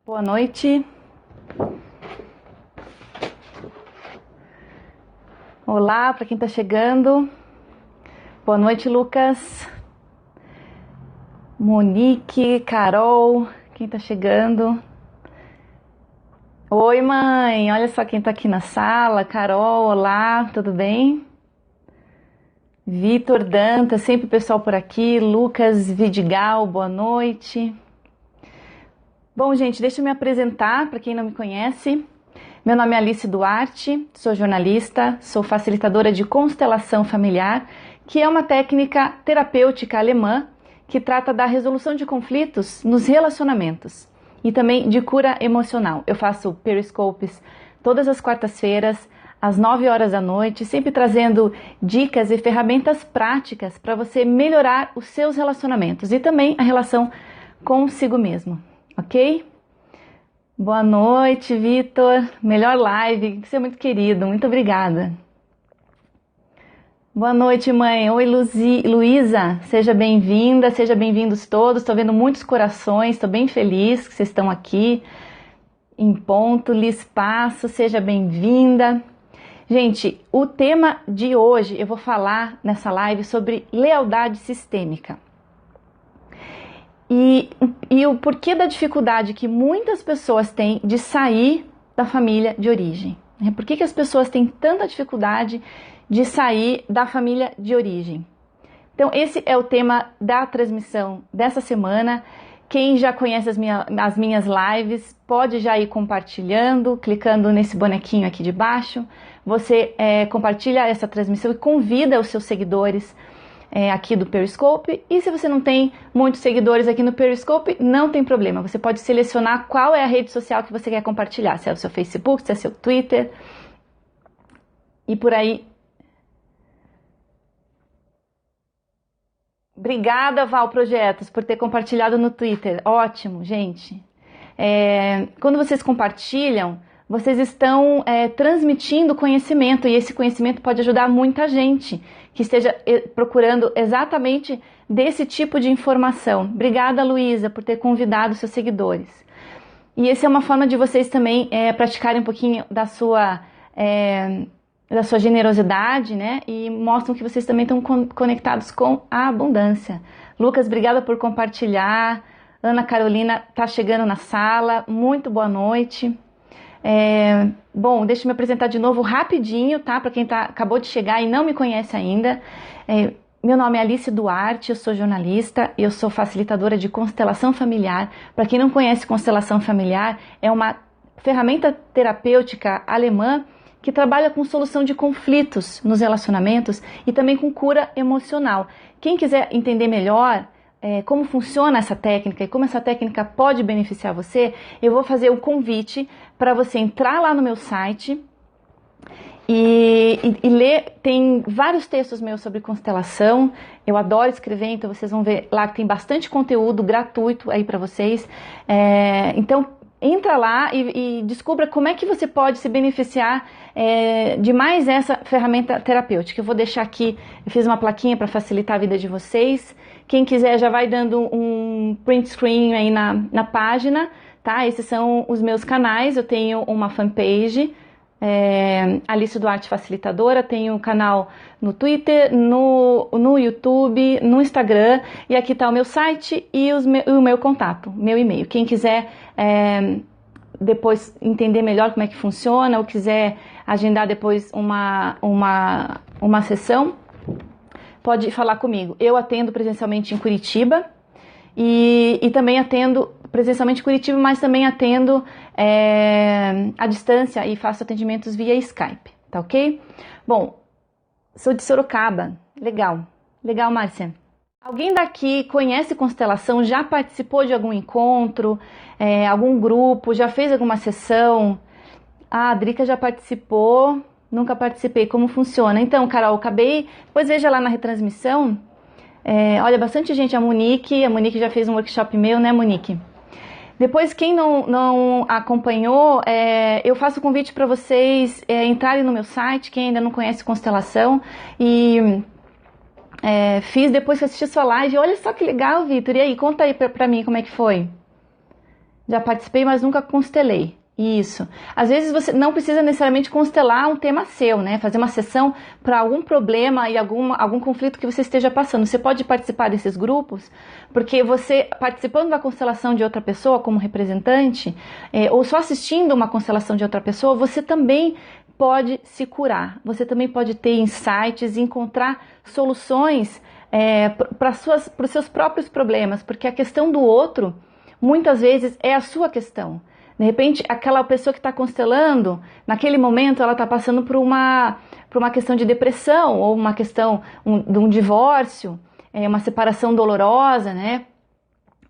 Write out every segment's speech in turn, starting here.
Boa noite. Olá para quem está chegando. Boa noite, Lucas. Monique, Carol, quem está chegando. Oi, mãe. Olha só quem está aqui na sala. Carol, olá, tudo bem? Vitor Danta, sempre o pessoal por aqui. Lucas Vidigal, boa noite. Bom, gente, deixa eu me apresentar para quem não me conhece. Meu nome é Alice Duarte, sou jornalista, sou facilitadora de constelação familiar, que é uma técnica terapêutica alemã que trata da resolução de conflitos nos relacionamentos e também de cura emocional. Eu faço periscopes todas as quartas-feiras, às 9 horas da noite, sempre trazendo dicas e ferramentas práticas para você melhorar os seus relacionamentos e também a relação consigo mesmo. Ok? Boa noite, Vitor. Melhor live. Você é muito querido. Muito obrigada. Boa noite, mãe. Oi, Luísa. Seja bem-vinda. Sejam bem-vindos todos. Estou vendo muitos corações. Estou bem feliz que vocês estão aqui. Em ponto, Liz Passo. Seja bem-vinda. Gente, o tema de hoje eu vou falar nessa live sobre lealdade sistêmica. E o porquê da dificuldade que muitas pessoas têm de sair da família de origem. Por que as pessoas têm tanta dificuldade de sair da família de origem? Então, esse é o tema da transmissão dessa semana. Quem já conhece as minhas lives, pode já ir compartilhando, clicando nesse bonequinho aqui de baixo. Você compartilha essa transmissão e convida os seus seguidores aqui do Periscope. E se você não tem muitos seguidores aqui no Periscope, não tem problema. Você pode selecionar qual é a rede social que você quer compartilhar. Se é o seu Facebook, se é o seu Twitter e por aí. Obrigada, Val Projetos, por ter compartilhado no Twitter. Ótimo, gente. Quando vocês compartilham, vocês estão transmitindo conhecimento e esse conhecimento pode ajudar muita gente que esteja procurando exatamente desse tipo de informação. Obrigada, Luísa, por ter convidado seus seguidores. E essa é uma forma de vocês também praticarem um pouquinho da sua generosidade, né? E mostram que vocês também estão conectados com a abundância. Lucas, obrigada por compartilhar. Ana Carolina está chegando na sala. Muito boa noite. Bom, deixa eu me apresentar de novo rapidinho, tá? Para quem acabou de chegar e não me conhece ainda. Meu nome é Alice Duarte, eu sou jornalista, eu sou facilitadora de constelação familiar. Para quem não conhece constelação familiar, é uma ferramenta terapêutica alemã que trabalha com solução de conflitos nos relacionamentos e também com cura emocional. Quem quiser entender melhor como funciona essa técnica e como essa técnica pode beneficiar você, eu vou fazer um convite para você entrar lá no meu site e ler. Tem vários textos meus sobre constelação, eu adoro escrever, então vocês vão ver lá que tem bastante conteúdo gratuito aí para vocês. Então entra lá e descubra como é que você pode se beneficiar de mais essa ferramenta terapêutica. Eu vou deixar aqui, eu fiz uma plaquinha para facilitar a vida de vocês. Quem quiser já vai dando um print screen aí na página, tá? Esses são os meus canais. Eu tenho uma fanpage, Alice Duarte Facilitadora, tenho um canal no Twitter, no YouTube, no Instagram, e aqui está o meu site e o meu contato, meu e-mail. Quem quiser depois entender melhor como é que funciona ou quiser agendar depois uma sessão, pode falar comigo. Eu atendo presencialmente em Curitiba e também atendo presencialmente em Curitiba, mas também atendo à distância e faço atendimentos via Skype, tá ok? Bom, sou de Sorocaba. Legal, Márcia. Alguém daqui conhece constelação, já participou de algum encontro, algum grupo, já fez alguma sessão? A Drica já participou, nunca participei. Como funciona? Então, Carol, depois veja lá na retransmissão. Olha, bastante gente, a Monique já fez um workshop meu, né, Monique? Depois, quem não acompanhou, eu faço o convite para vocês entrarem no meu site, quem ainda não conhece constelação, e depois que assisti sua live. Olha só que legal, Vitor. E aí, conta aí pra mim como é que foi. Já participei, mas nunca constelei. Isso. Às vezes você não precisa necessariamente constelar um tema seu, né? Fazer uma sessão para algum problema e algum conflito que você esteja passando. Você pode participar desses grupos, porque você, participando da constelação de outra pessoa como representante, ou só assistindo uma constelação de outra pessoa, você também pode se curar. Você também pode ter insights e encontrar soluções para os seus próprios problemas, porque a questão do outro, muitas vezes, é a sua questão. De repente, aquela pessoa que está constelando, naquele momento ela está passando por uma questão de depressão, ou uma questão de um divórcio, uma separação dolorosa, né?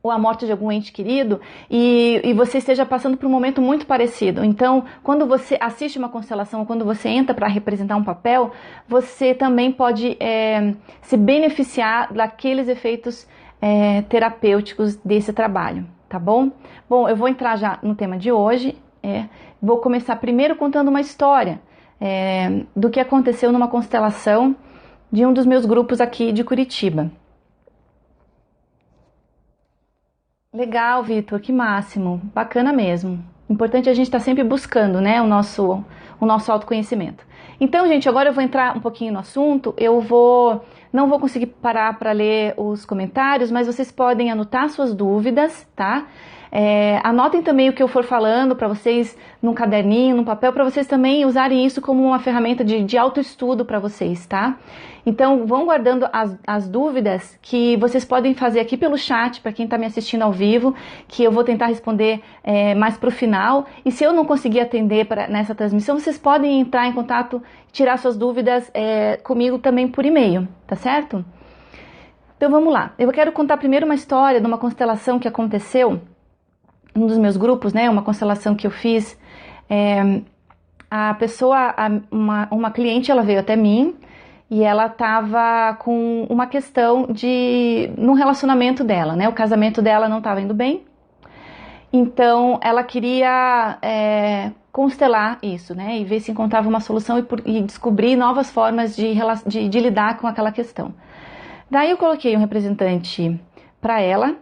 Ou a morte de algum ente querido, e você esteja passando por um momento muito parecido. Então, quando você assiste uma constelação, ou quando você entra para representar um papel, você também pode se beneficiar daqueles efeitos terapêuticos desse trabalho. Tá bom? Bom, eu vou entrar já no tema de hoje. Vou começar primeiro contando uma história do que aconteceu numa constelação de um dos meus grupos aqui de Curitiba. Legal, Vitor, que máximo. Bacana mesmo. Importante a gente estar sempre buscando, né, o nosso autoconhecimento. Então, gente, agora eu vou entrar um pouquinho no assunto. Não vou conseguir parar para ler os comentários, mas vocês podem anotar suas dúvidas, tá? Anotem também o que eu for falando para vocês num caderninho, num papel, para vocês também usarem isso como uma ferramenta de autoestudo para vocês, tá? Então, vão guardando as dúvidas que vocês podem fazer aqui pelo chat, para quem está me assistindo ao vivo, que eu vou tentar responder mais para o final. E se eu não conseguir atender nessa transmissão, vocês podem entrar em contato, tirar suas dúvidas comigo também por e-mail, tá certo? Então, vamos lá. Eu quero contar primeiro uma história de uma constelação que aconteceu um dos meus grupos, né, uma constelação que eu fiz. A pessoa, uma cliente, ela veio até mim e ela estava com uma questão no relacionamento dela, né, o casamento dela não estava indo bem, então ela queria constelar isso, né, e ver se encontrava uma solução e descobrir novas formas de lidar com aquela questão. Daí eu coloquei um representante para ela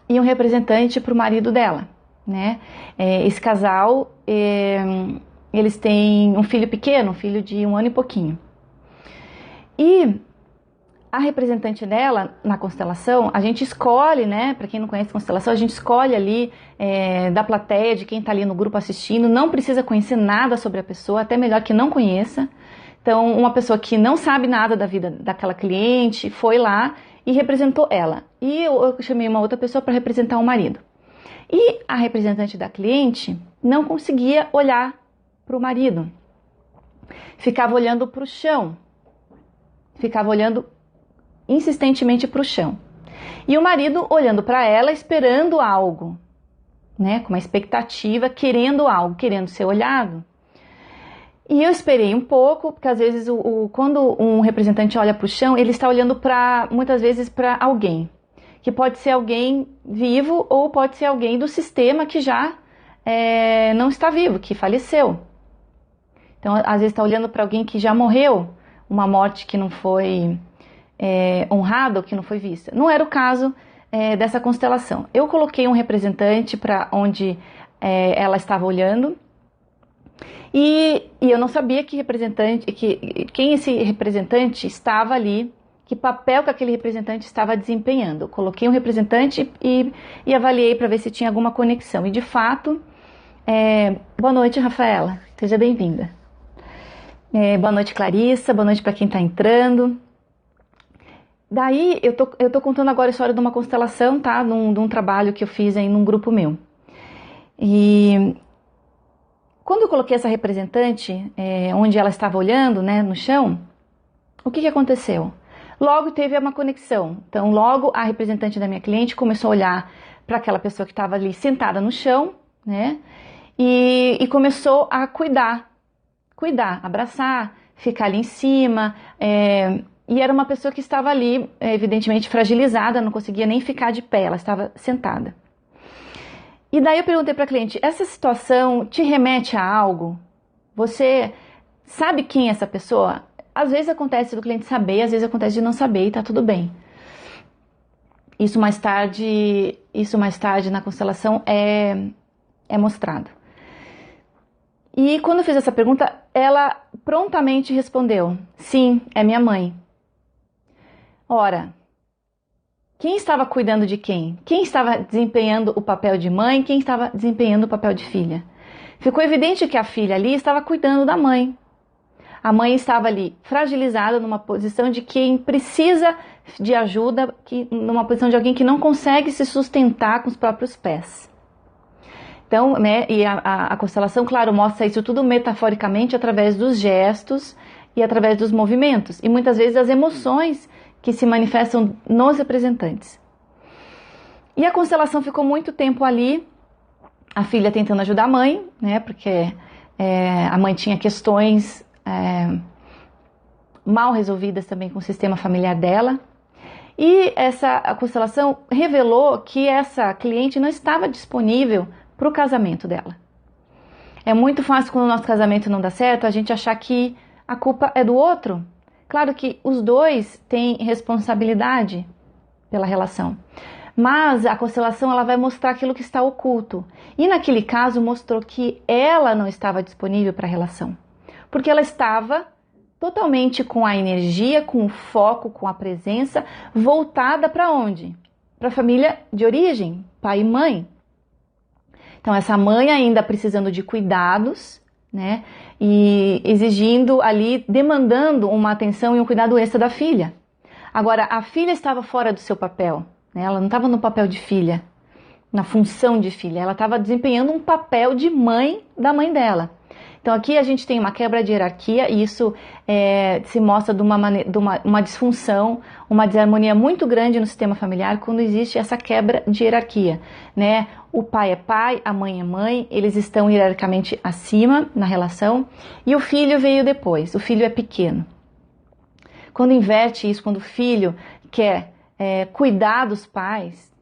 e um representante para o marido dela, né? Esse casal, eles têm um filho pequeno, um filho de 1 ano e pouquinho. E a representante dela, na constelação, a gente escolhe, né? Para quem não conhece constelação, a gente escolhe ali da plateia, de quem está ali no grupo assistindo, não precisa conhecer nada sobre a pessoa, até melhor que não conheça. Então, uma pessoa que não sabe nada da vida daquela cliente foi lá e representou ela. E eu chamei uma outra pessoa para representar o marido. E a representante da cliente não conseguia olhar para o marido. Ficava olhando para o chão. Ficava olhando insistentemente para o chão. E o marido olhando para ela, esperando algo, né? Com uma expectativa, querendo algo, querendo ser olhado. E eu esperei um pouco, porque às vezes quando um representante olha para o chão, ele está olhando muitas vezes para alguém, que pode ser alguém vivo ou pode ser alguém do sistema que já não está vivo, que faleceu. Então, às vezes está olhando para alguém que já morreu, uma morte que não foi honrada ou que não foi vista. Não era o caso dessa constelação. Eu coloquei um representante para onde ela estava olhando. E eu não sabia quem esse representante estava ali, que papel que aquele representante estava desempenhando. Eu coloquei um representante e avaliei para ver se tinha alguma conexão. E de fato, boa noite, Rafaela, seja bem-vinda. Boa noite, Clarissa, boa noite para quem está entrando. Daí, eu tô contando agora a história de uma constelação, tá? De um trabalho que eu fiz aí num grupo meu. E quando eu coloquei essa representante, onde ela estava olhando, né, no chão, o que aconteceu? Logo teve uma conexão. Então, logo a representante da minha cliente começou a olhar para aquela pessoa que estava ali sentada no chão, né, e começou a cuidar, abraçar, ficar ali em cima. E era uma pessoa que estava ali, evidentemente, fragilizada, não conseguia nem ficar de pé, ela estava sentada. E daí eu perguntei para a cliente, essa situação te remete a algo? Você sabe quem é essa pessoa? Às vezes acontece do cliente saber, às vezes acontece de não saber e tá tudo bem. Isso mais tarde isso mais tarde na constelação é mostrado. E quando eu fiz essa pergunta, ela prontamente respondeu: sim, é minha mãe. Ora, quem estava cuidando de quem? Quem estava desempenhando o papel de mãe? Quem estava desempenhando o papel de filha? Ficou evidente que a filha ali estava cuidando da mãe. A mãe estava ali fragilizada numa posição de quem precisa de ajuda, numa posição de alguém que não consegue se sustentar com os próprios pés. Então, né, e a constelação, claro, mostra isso tudo metaforicamente através dos gestos e através dos movimentos. E muitas vezes as emoções que se manifestam nos representantes. E a constelação ficou muito tempo ali, a filha tentando ajudar a mãe, né, porque a mãe tinha questões mal resolvidas também com o sistema familiar dela. E a constelação revelou que essa cliente não estava disponível para o casamento dela. É muito fácil quando o nosso casamento não dá certo a gente achar que a culpa é do outro. Claro que os dois têm responsabilidade pela relação, mas a constelação ela vai mostrar aquilo que está oculto. E naquele caso mostrou que ela não estava disponível para a relação, porque ela estava totalmente com a energia, com o foco, com a presença voltada para onde? Para a família de origem, pai e mãe. Então essa mãe ainda precisando de cuidados, né? E exigindo ali, demandando uma atenção e um cuidado extra da filha. Agora, a filha estava fora do seu papel, né? Ela não estava no papel de filha, na função de filha, ela estava desempenhando um papel de mãe da mãe dela. Então aqui a gente tem uma quebra de hierarquia e isso se mostra de uma disfunção, uma desarmonia muito grande no sistema familiar quando existe essa quebra de hierarquia, né? O pai é pai, a mãe é mãe, eles estão hierarquicamente acima na relação e o filho veio depois, o filho é pequeno. Quando inverte isso, quando o filho quer cuidar dos pais,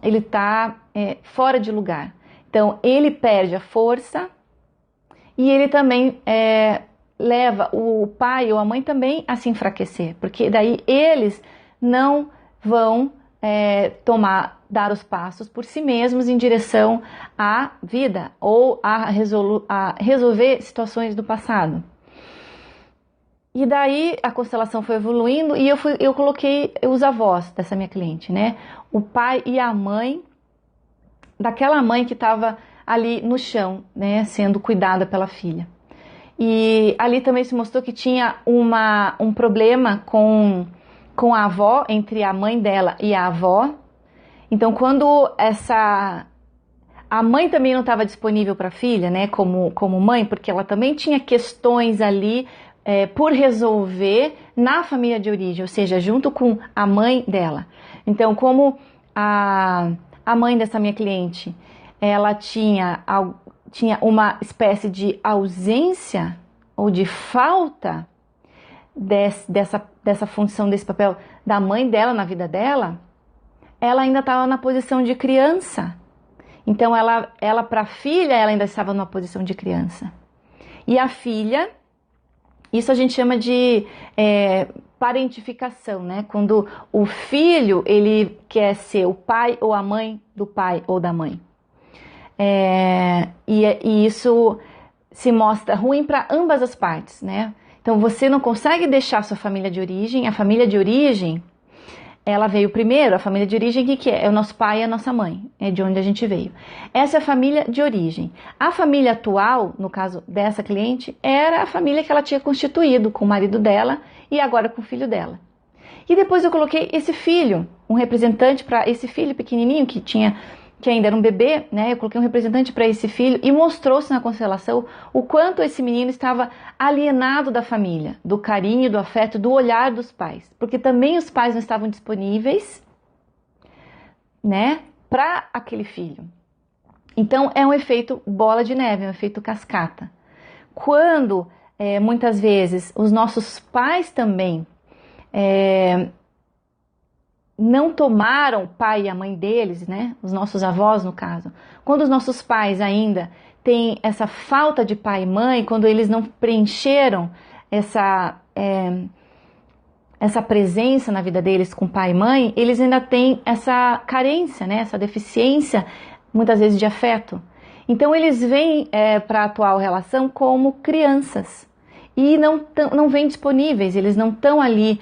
ele está fora de lugar. Então ele perde a força e ele também leva o pai ou a mãe também a se enfraquecer, porque daí eles não vão dar os passos por si mesmos em direção à vida ou a resolver situações do passado. E daí a constelação foi evoluindo e eu coloquei os avós dessa minha cliente, né? O pai e a mãe daquela mãe que estava ali no chão, né? Sendo cuidada pela filha. E ali também se mostrou que tinha um problema com a avó, entre a mãe dela e a avó. Então, quando a mãe também não estava disponível para a filha, né, como mãe, porque ela também tinha questões ali por resolver na família de origem, ou seja, junto com a mãe dela. Então, como a mãe dessa minha cliente, ela tinha uma espécie de ausência ou de falta dessa função, desse papel da mãe dela na vida dela, ela ainda estava na posição de criança. Então, ela para a filha, ela ainda estava numa posição de criança. E a filha, isso a gente chama de parentificação, né? Quando o filho, ele quer ser o pai ou a mãe do pai ou da mãe. E isso se mostra ruim para ambas as partes, né? Então, você não consegue deixar sua família de origem. A família de origem, ela veio primeiro. A família de origem, o que é? É o nosso pai e a nossa mãe, é de onde a gente veio. Essa é a família de origem. A família atual, no caso dessa cliente, era a família que ela tinha constituído com o marido dela e agora com o filho dela. E depois eu coloquei esse filho, um representante para esse filho pequenininho que ainda era um bebê, né? Eu coloquei um representante para esse filho e mostrou-se na constelação o quanto esse menino estava alienado da família, do carinho, do afeto, do olhar dos pais, porque também os pais não estavam disponíveis, né, para aquele filho. Então é um efeito bola de neve, é um efeito cascata. Quando muitas vezes os nossos pais também não tomaram o pai e a mãe deles, né? Os nossos avós, no caso. Quando os nossos pais ainda têm essa falta de pai e mãe, quando eles não preencheram essa presença na vida deles com pai e mãe, eles ainda têm essa carência, né? Essa deficiência, muitas vezes, de afeto. Então eles vêm para a atual relação como crianças e não vêm disponíveis, eles não estão ali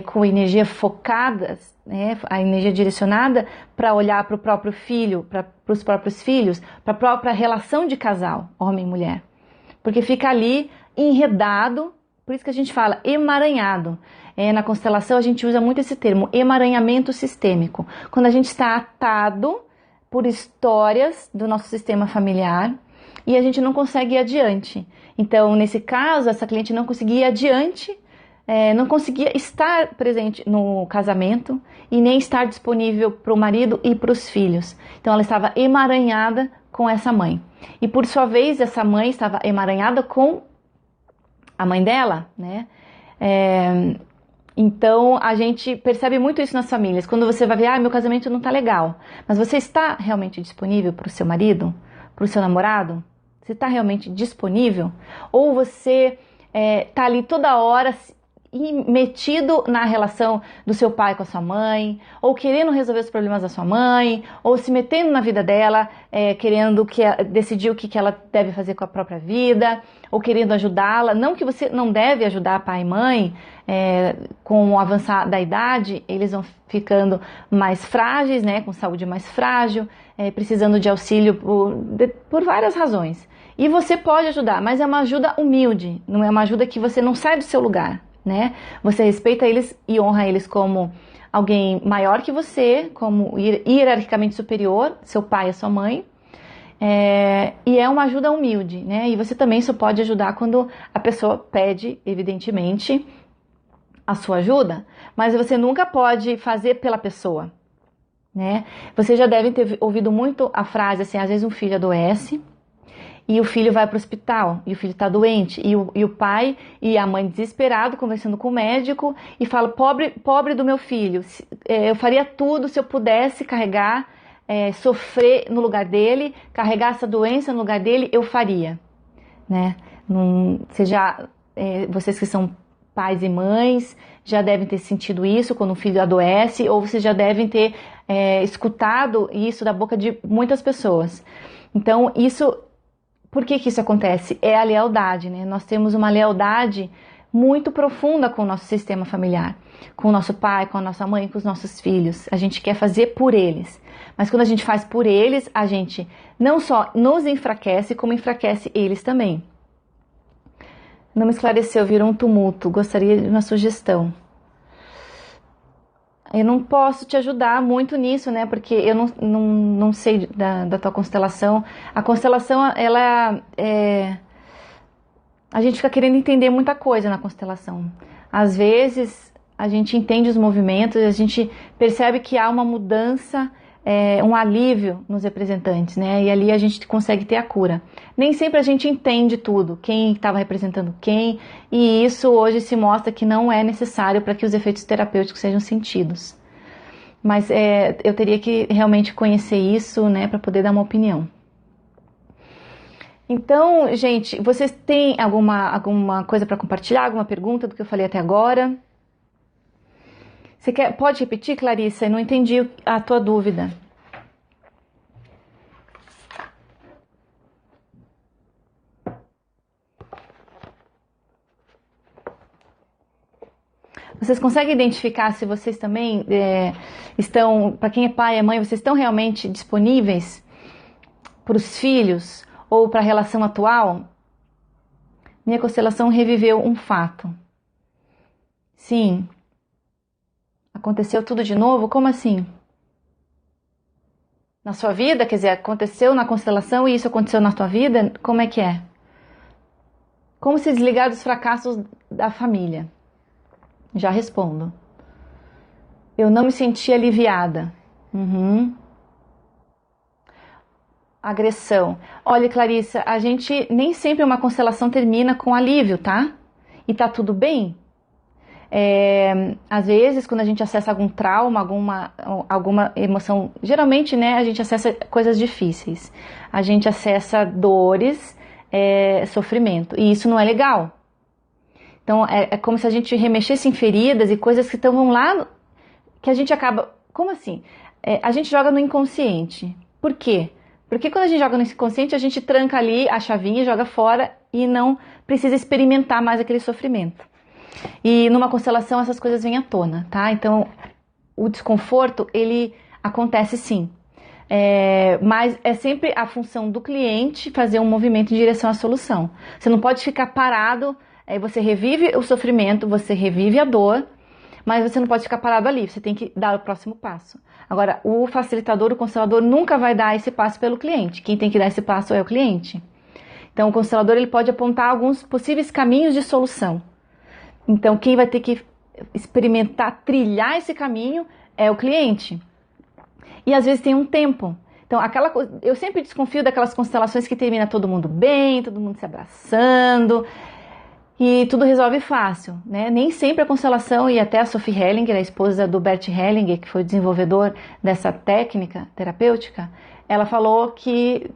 com energia focada, né? A energia direcionada para olhar para o próprio filho, para os próprios filhos, para a própria relação de casal, homem e mulher. Porque fica ali enredado, por isso que a gente fala emaranhado. Na constelação a gente usa muito esse termo, emaranhamento sistêmico. Quando a gente está atado por histórias do nosso sistema familiar e a gente não consegue ir adiante. Então, nesse caso, essa cliente não conseguia ir adiante, não conseguia estar presente no casamento e nem estar disponível para o marido e para os filhos. Então, ela estava emaranhada com essa mãe. E, por sua vez, essa mãe estava emaranhada com a mãe dela, né? Então, a gente percebe muito isso nas famílias. Quando você vai ver, meu casamento não tá legal. Mas você está realmente disponível para o seu marido? Para o seu namorado? Você está realmente disponível? Ou você tá ali toda hora metido na relação do seu pai com a sua mãe, ou querendo resolver os problemas da sua mãe, ou se metendo na vida dela, querendo decidir o que ela deve fazer com a própria vida, ou querendo ajudá-la. Não que você não deve ajudar pai e mãe, com o avançar da idade, eles vão ficando mais frágeis, né, com saúde mais frágil, precisando de auxílio por várias razões. E você pode ajudar, mas é uma ajuda humilde, não é uma ajuda que você não sai do seu lugar, né? Você respeita eles e honra eles como alguém maior que você, como hierarquicamente superior, seu pai e sua mãe, e é uma ajuda humilde, né? E você também só pode ajudar quando a pessoa pede, evidentemente, a sua ajuda, mas você nunca pode fazer pela pessoa, né? Você já deve ter ouvido muito a frase assim, às vezes um filho adoece e o filho vai para o hospital, e o filho está doente, e o pai e a mãe desesperado conversando com o médico e fala, pobre do meu filho, eu faria tudo se eu pudesse carregar, sofrer no lugar dele, carregar essa doença no lugar dele, eu faria, né? Vocês que são pais e mães já devem ter sentido isso quando um filho adoece, ou vocês já devem ter escutado isso da boca de muitas pessoas. Então, por que isso acontece? É a lealdade, né? Nós temos uma lealdade muito profunda com o nosso sistema familiar, com o nosso pai, com a nossa mãe, com os nossos filhos. A gente quer fazer por eles. Mas quando a gente faz por eles, a gente não só nos enfraquece, como enfraquece eles também. Não me esclareceu, virou um tumulto. Gostaria de uma sugestão. Eu não posso te ajudar muito nisso, né? Porque eu não sei da tua constelação. A constelação, a gente fica querendo entender muita coisa na constelação. Às vezes, a gente entende os movimentos, a gente percebe que há uma mudança, um alívio nos representantes, né? E ali a gente consegue ter a cura. Nem sempre a gente entende tudo, quem estava representando quem, e isso hoje se mostra que não é necessário para que os efeitos terapêuticos sejam sentidos. Mas eu teria que realmente conhecer isso, né, para poder dar uma opinião. Então, gente, vocês têm alguma coisa para compartilhar, alguma pergunta do que eu falei até agora? Pode repetir, Clarissa? Eu não entendi a tua dúvida. Vocês conseguem identificar se vocês também estão, para quem é pai e mãe, vocês estão realmente disponíveis para os filhos ou para a relação atual? Minha constelação reviveu um fato. Sim. Aconteceu tudo de novo? Como assim? Na sua vida? Quer dizer, aconteceu na constelação e isso aconteceu na tua vida? Como é que é? Como se desligar dos fracassos da família? Já respondo. Eu não me senti aliviada. Agressão. Olha, Clarissa, a gente nem sempre uma constelação termina com alívio, tá? E tá tudo bem. Às vezes, quando a gente acessa algum trauma, alguma emoção, geralmente, né, a gente acessa coisas difíceis. A gente acessa dores, sofrimento. E isso não é legal. Então, é como se a gente remexesse em feridas e coisas que estão lá, que a gente acaba... Como assim? A gente joga no inconsciente. Por quê? Porque quando a gente joga no inconsciente, a gente tranca ali a chavinha, joga fora e não precisa experimentar mais aquele sofrimento. E numa constelação essas coisas vêm à tona, tá? Então, o desconforto, ele acontece sim. Mas é sempre a função do cliente fazer um movimento em direção à solução. Você não pode ficar parado, você revive o sofrimento, você revive a dor, mas você não pode ficar parado ali, você tem que dar o próximo passo. Agora, o facilitador, o constelador nunca vai dar esse passo pelo cliente. Quem tem que dar esse passo é o cliente. Então, o constelador ele pode apontar alguns possíveis caminhos de solução. Então, quem vai ter que experimentar, trilhar esse caminho é o cliente. E às vezes tem um tempo. Então, eu sempre desconfio daquelas constelações que termina todo mundo bem, todo mundo se abraçando e tudo resolve fácil, né? Nem sempre a constelação, e até a Sophie Hellinger, a esposa do Bert Hellinger, que foi o desenvolvedor dessa técnica terapêutica, ela falou que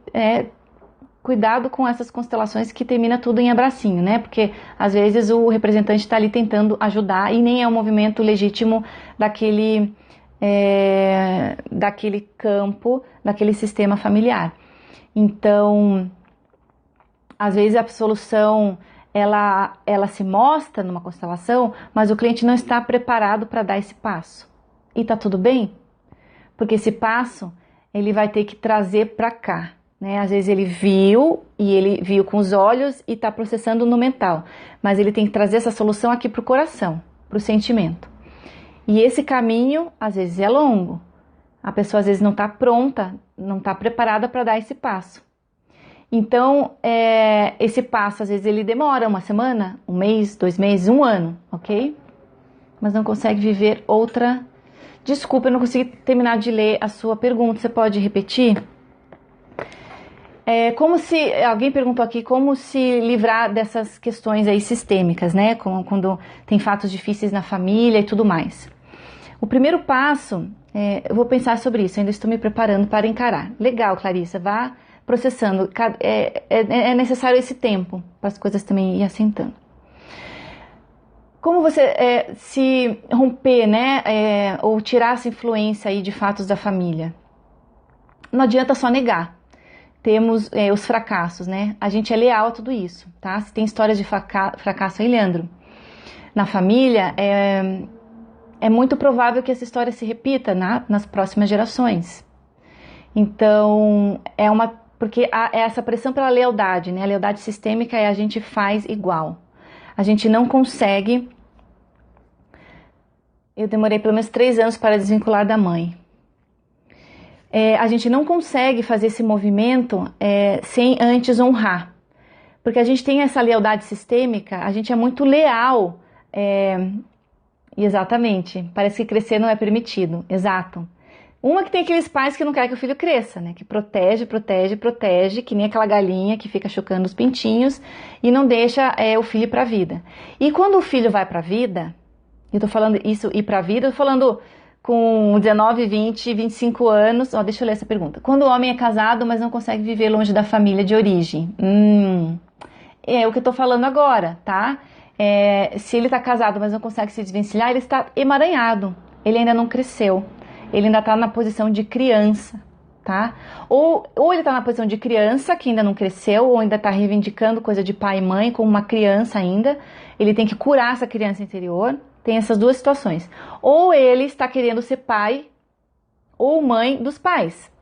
cuidado com essas constelações que termina tudo em abracinho, né? Porque às vezes o representante está ali tentando ajudar e nem é um movimento legítimo daquele campo, daquele sistema familiar. Então, às vezes a solução ela se mostra numa constelação, mas o cliente não está preparado para dar esse passo. E tá tudo bem? Porque esse passo ele vai ter que trazer para cá, né? Às vezes ele viu com os olhos e está processando no mental, mas ele tem que trazer essa solução aqui para o coração, para o sentimento. E esse caminho, às vezes, é longo. A pessoa, às vezes, não está pronta, não está preparada para dar esse passo. Então, esse passo, às vezes, ele demora uma semana, um mês, 2 meses, 1 ano, ok? Mas não consegue viver outra... Desculpa, eu não consegui terminar de ler a sua pergunta. Você pode repetir? Alguém perguntou aqui como se livrar dessas questões aí sistêmicas, né? Como quando tem fatos difíceis na família e tudo mais. O primeiro passo, eu vou pensar sobre isso, ainda estou me preparando para encarar. Legal, Clarissa, vá processando. É necessário esse tempo para as coisas também ir assentando. Como você se romper, né? Ou tirar essa influência aí de fatos da família? Não adianta só negar. Temos os fracassos, né? A gente é leal a tudo isso, tá? Se tem histórias de fracasso aí, Leandro, na família, é muito provável que essa história se repita nas próximas gerações. Então, porque é essa pressão pela lealdade, né? A lealdade sistêmica a gente faz igual. A gente não consegue... Eu demorei pelo menos 3 anos para desvincular da mãe. A gente não consegue fazer esse movimento sem antes honrar. Porque a gente tem essa lealdade sistêmica, a gente é muito leal. Exatamente, parece que crescer não é permitido, exato. Uma que tem aqueles pais que não querem que o filho cresça, né? Que protege, que nem aquela galinha que fica chocando os pintinhos e não deixa o filho para a vida. E quando o filho vai para a vida, eu tô falando isso ir para a vida, eu tô falando com 19, 20, 25 anos, deixa eu ler essa pergunta. Quando o homem é casado, mas não consegue viver longe da família de origem? É o que eu tô falando agora, tá? Se ele tá casado, mas não consegue se desvencilhar, ele está emaranhado, ele ainda não cresceu. Ele ainda está na posição de criança, tá? Ou ele está na posição de criança, que ainda não cresceu, ou ainda está reivindicando coisa de pai e mãe, como uma criança ainda. Ele tem que curar essa criança interior. Tem essas 2 situações. Ou ele está querendo ser pai ou mãe dos pais,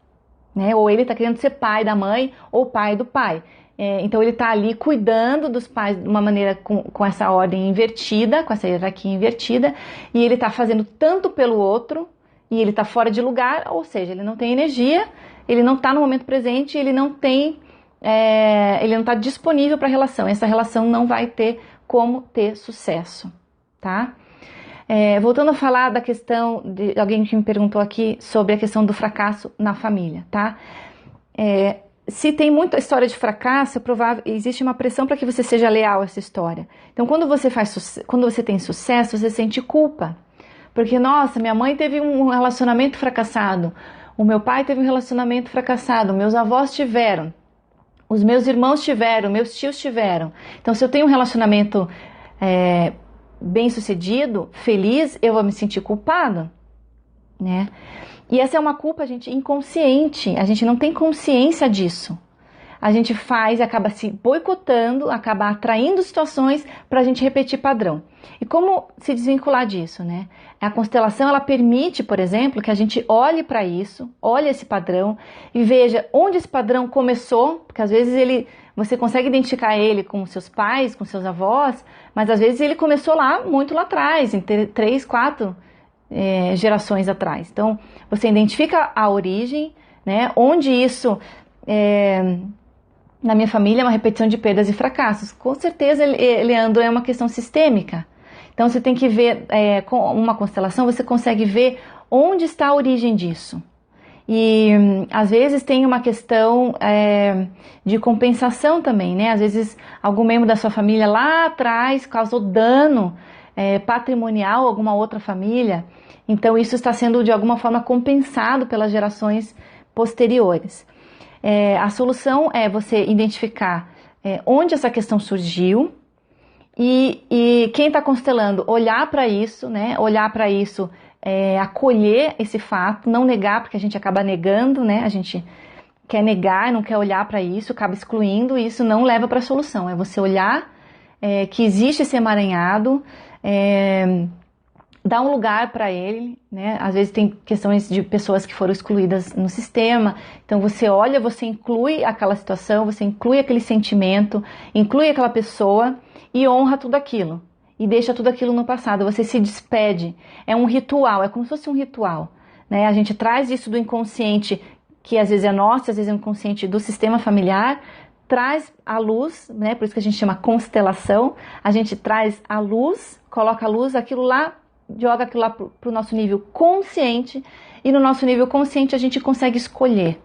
né? Ou ele está querendo ser pai da mãe ou pai do pai. Então ele está ali cuidando dos pais de uma maneira com essa ordem invertida, com essa hierarquia invertida, e ele está fazendo tanto pelo outro, e ele está fora de lugar, ou seja, ele não tem energia, ele não está no momento presente, ele não está disponível para a relação. Essa relação não vai ter como ter sucesso, tá? Voltando a falar da questão de alguém que me perguntou aqui sobre a questão do fracasso na família, tá? Se tem muita história de fracasso, é provável, existe uma pressão para que você seja leal a essa história. Então, quando você tem sucesso, você sente culpa. Porque, nossa, minha mãe teve um relacionamento fracassado, o meu pai teve um relacionamento fracassado, meus avós tiveram, os meus irmãos tiveram, meus tios tiveram. Então, se eu tenho um relacionamento bem-sucedido, feliz, eu vou me sentir culpado, né? E essa é uma culpa, gente, inconsciente. A gente não tem consciência disso. A gente faz e acaba se boicotando, acaba atraindo situações para a gente repetir padrão. E como se desvincular disso, né? A constelação, ela permite, por exemplo, que a gente olhe para isso, olhe esse padrão e veja onde esse padrão começou, porque às vezes você consegue identificar ele com seus pais, com seus avós, mas às vezes ele começou lá, muito lá atrás, em 3, 4 gerações atrás. Então, você identifica a origem, né? Onde isso... na minha família é uma repetição de perdas e fracassos. Com certeza, Leandro, é uma questão sistêmica. Então, você tem que ver, com uma constelação, você consegue ver onde está a origem disso. E, às vezes, tem uma questão de compensação também, né? Às vezes, algum membro da sua família lá atrás causou dano patrimonial a alguma outra família. Então, isso está sendo, de alguma forma, compensado pelas gerações posteriores. A solução é você identificar onde essa questão surgiu e quem está constelando olhar para isso, né? Olhar para isso, acolher esse fato, não negar, porque a gente acaba negando, né? A gente quer negar, não quer olhar para isso, acaba excluindo e isso não leva para a solução. É você olhar que existe esse emaranhado, dar um lugar para ele, né? Às vezes tem questões de pessoas que foram excluídas no sistema, então você olha, você inclui aquela situação, você inclui aquele sentimento, inclui aquela pessoa e honra tudo aquilo, e deixa tudo aquilo no passado, você se despede, é um ritual, é como se fosse um ritual, né? A gente traz isso do inconsciente, que às vezes é nosso, às vezes é um inconsciente do sistema familiar, traz a luz, né? Por isso que a gente chama constelação, a gente traz a luz, coloca a luz, aquilo lá, joga aquilo lá para o nosso nível consciente e no nosso nível consciente a gente consegue escolher.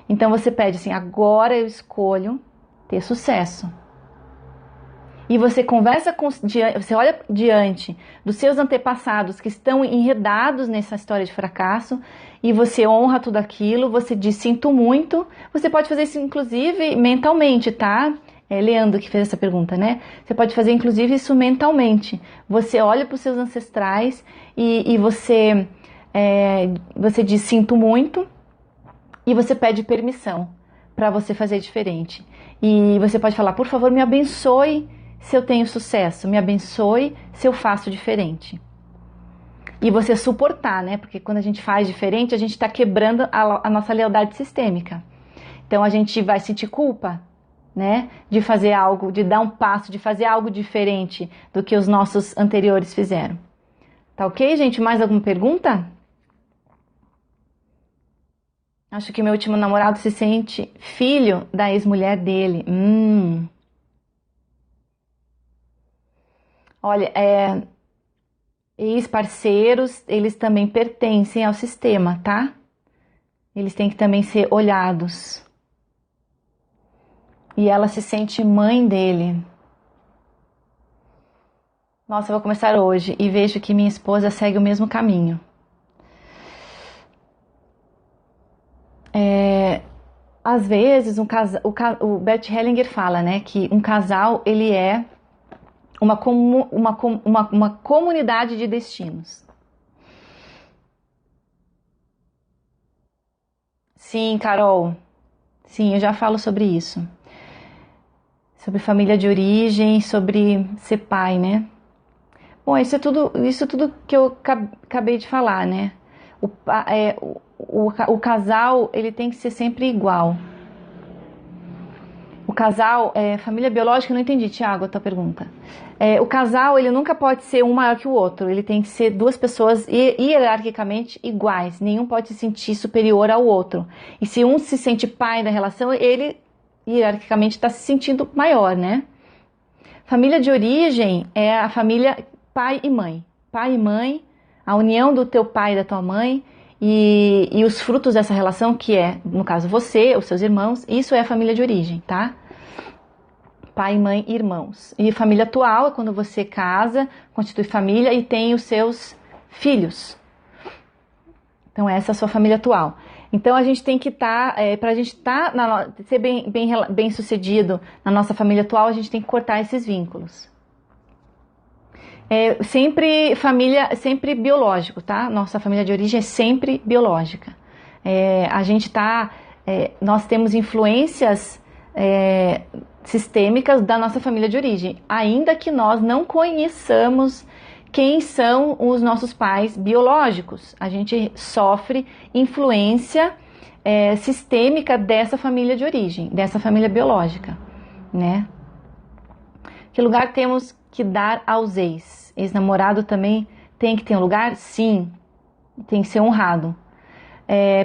Então você pede assim, agora eu escolho ter sucesso. E você conversa você olha diante dos seus antepassados que estão enredados nessa história de fracasso e você honra tudo aquilo, você diz sinto muito. Você pode fazer isso inclusive mentalmente, tá? Leandro que fez essa pergunta, né? Você pode fazer inclusive isso mentalmente. Você olha para os seus ancestrais e você diz sinto muito e você pede permissão para você fazer diferente. E você pode falar, por favor, me abençoe se eu tenho sucesso, me abençoe se eu faço diferente. E você suportar, né? Porque quando a gente faz diferente, a gente está quebrando a nossa lealdade sistêmica. Então a gente vai sentir culpa, né? De fazer algo, de dar um passo, de fazer algo diferente do que os nossos anteriores fizeram. Tá ok, gente? Mais alguma pergunta? Acho que meu último namorado se sente filho da ex-mulher dele. Olha, ex-parceiros, eles também pertencem ao sistema, tá? Eles têm que também ser olhados. E ela se sente mãe dele. Nossa, eu vou começar hoje e vejo que minha esposa segue o mesmo caminho. Às vezes, o Bert Hellinger fala, né, que um casal, ele é uma comunidade de destinos. Sim, Carol. Sim, eu já falo sobre isso. Sobre família de origem, sobre ser pai, né? Bom, isso é tudo que eu acabei de falar, né? O casal, ele tem que ser sempre igual. O casal, família biológica, eu não entendi, Tiago, a tua pergunta. O casal, ele nunca pode ser um maior que o outro. Ele tem que ser duas pessoas hierarquicamente iguais. Nenhum pode se sentir superior ao outro. E se um se sente pai da relação, ele hierarquicamente está se sentindo maior, né? Família de origem é a família pai e mãe. Pai e mãe, a união do teu pai e da tua mãe e os frutos dessa relação, que é, no caso, você, os seus irmãos, isso é a família de origem, tá? Pai, mãe e irmãos. E família atual é quando você casa, constitui família e tem os seus filhos. Então, essa é a sua família atual. Então, a gente tem que estar, para a gente ser bem sucedido na nossa família atual, a gente tem que cortar esses vínculos. É sempre família, sempre biológico, tá? Nossa família de origem é sempre biológica. A gente nós temos influências sistêmicas da nossa família de origem, ainda que nós não conheçamos quem são os nossos pais biológicos. A gente sofre influência sistêmica dessa família de origem, dessa família biológica, né? Que lugar temos que dar aos ex? Ex-namorado também tem que ter um lugar? Sim, tem que ser honrado.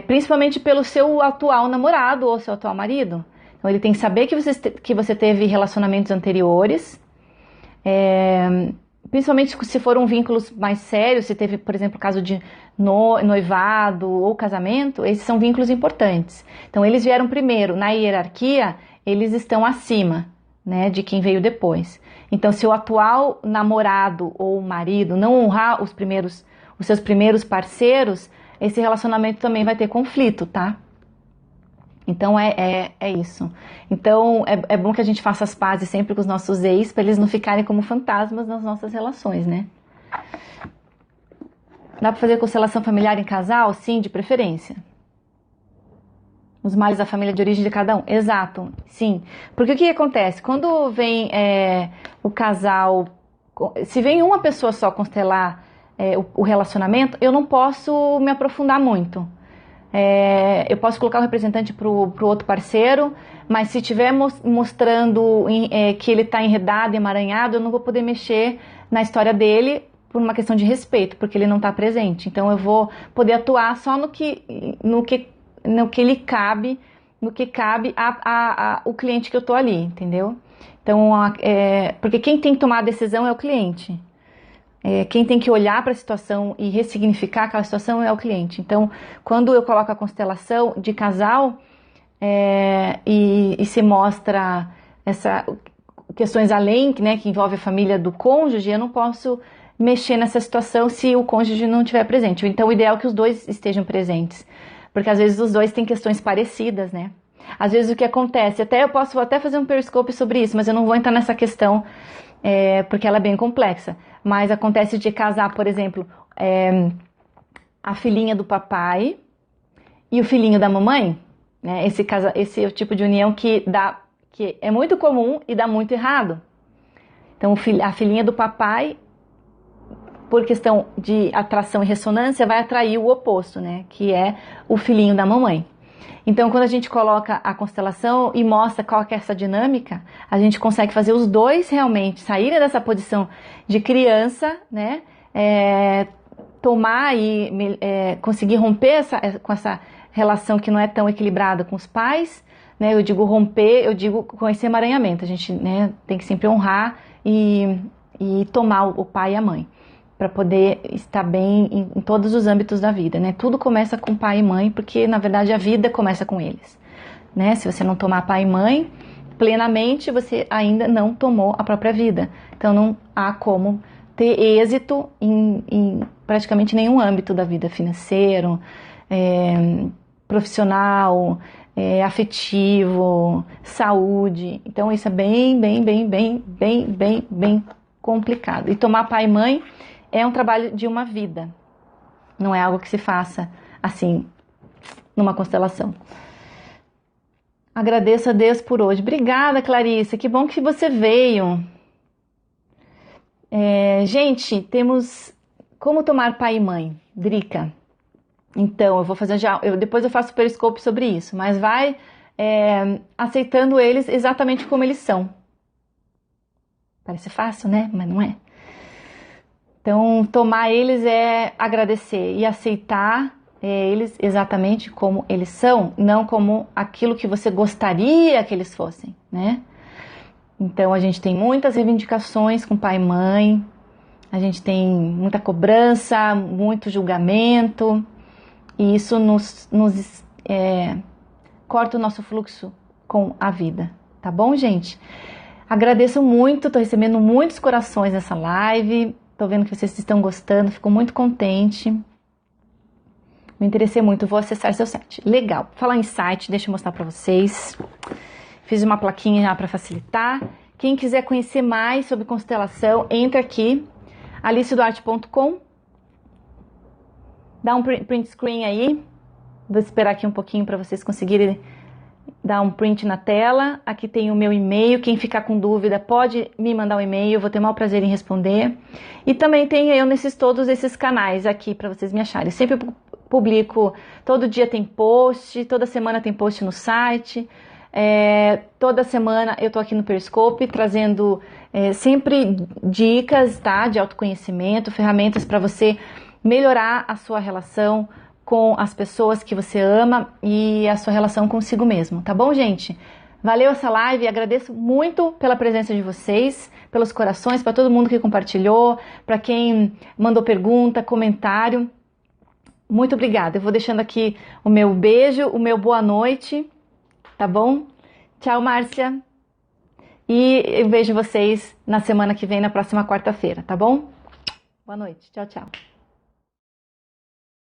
Principalmente pelo seu atual namorado ou seu atual marido. Então ele tem que saber que você teve relacionamentos anteriores, principalmente se foram vínculos mais sérios, se teve, por exemplo, caso de noivado ou casamento, esses são vínculos importantes. Então eles vieram primeiro, na hierarquia, eles estão acima, né, de quem veio depois. Então se o atual namorado ou marido não honrar os seus primeiros parceiros, esse relacionamento também vai ter conflito, tá? Então é isso. Então é bom que a gente faça as pazes sempre com os nossos ex, para eles não ficarem como fantasmas nas nossas relações, né? Dá para fazer constelação familiar em casal? Sim, de preferência. Os males da família de origem de cada um. Exato, sim. Porque o que acontece? Quando vem o casal, se vem uma pessoa só constelar o relacionamento, eu não posso me aprofundar muito. Eu posso colocar o representante para o outro parceiro, mas se estiver mostrando que ele está enredado, emaranhado, eu não vou poder mexer na história dele por uma questão de respeito, porque ele não está presente. Então eu vou poder atuar só no que lhe cabe, no que cabe o cliente que eu estou ali, entendeu? Então, porque quem tem que tomar a decisão é o cliente. Quem tem que olhar para a situação e ressignificar aquela situação é o cliente. Então, quando eu coloco a constelação de casal e se mostra questões além, né, que envolve a família do cônjuge, eu não posso mexer nessa situação se o cônjuge não estiver presente. Então, o ideal é que os dois estejam presentes, porque às vezes os dois têm questões parecidas, né? Às vezes o que acontece, eu posso até fazer um periscope sobre isso, mas eu não vou entrar nessa questão porque ela é bem complexa. Mas acontece de casar, por exemplo, a filhinha do papai e o filhinho da mamãe, né? Esse é o tipo de união que é muito comum e dá muito errado. Então a filhinha do papai, por questão de atração e ressonância, vai atrair o oposto, né? Que é o filhinho da mamãe. Então, quando a gente coloca a constelação e mostra qual que é essa dinâmica, a gente consegue fazer os dois realmente saírem dessa posição de criança, né? Tomar e conseguir romper com essa relação que não é tão equilibrada com os pais, né? Eu digo romper, eu digo com esse emaranhamento. A gente, né, tem que sempre honrar e tomar o pai e a mãe, para poder estar bem em todos os âmbitos da vida, né? Tudo começa com pai e mãe, porque na verdade a vida começa com eles, né? Se você não tomar pai e mãe plenamente, você ainda não tomou a própria vida. Então não há como ter êxito em praticamente nenhum âmbito da vida, financeiro, profissional, afetivo, saúde. Então isso é bem complicado. E tomar pai e mãe é um trabalho de uma vida, não é algo que se faça assim, numa constelação. Agradeço a Deus por hoje. Obrigada, Clarissa, que bom que você veio. Gente, temos como tomar pai e mãe, Drica. Então, eu vou fazer depois eu faço periscope sobre isso, mas vai aceitando eles exatamente como eles são. Parece fácil, né? Mas não é. Então, tomar eles é agradecer e aceitar eles exatamente como eles são, não como aquilo que você gostaria que eles fossem, né? Então, a gente tem muitas reivindicações com pai e mãe, a gente tem muita cobrança, muito julgamento, e isso nos corta o nosso fluxo com a vida, tá bom, gente? Agradeço muito, tô recebendo muitos corações nessa live. Tô vendo que vocês estão gostando, fico muito contente. Me interessei muito, vou acessar seu site. Legal. Falar em site, deixa eu mostrar para vocês. Fiz uma plaquinha já para facilitar. Quem quiser conhecer mais sobre constelação, entra aqui. aliceduarte.com. Dá um print screen aí. Vou esperar aqui um pouquinho para vocês conseguirem dar um print na tela. Aqui tem o meu e-mail. Quem ficar com dúvida pode me mandar um e-mail. Eu vou ter o maior prazer em responder. E também tem eu todos esses canais aqui para vocês me acharem. Sempre publico, todo dia tem post, toda semana tem post no site. Toda semana eu tô aqui no Periscope trazendo sempre dicas, tá, de autoconhecimento, ferramentas para você melhorar a sua relação com as pessoas que você ama e a sua relação consigo mesmo, tá bom, gente? Valeu essa live, agradeço muito pela presença de vocês, pelos corações, para todo mundo que compartilhou, para quem mandou pergunta, comentário. Muito obrigada. Eu vou deixando aqui o meu beijo, o meu boa noite, tá bom? Tchau, Márcia. E eu vejo vocês na semana que vem, na próxima quarta-feira, tá bom? Boa noite. Tchau, tchau.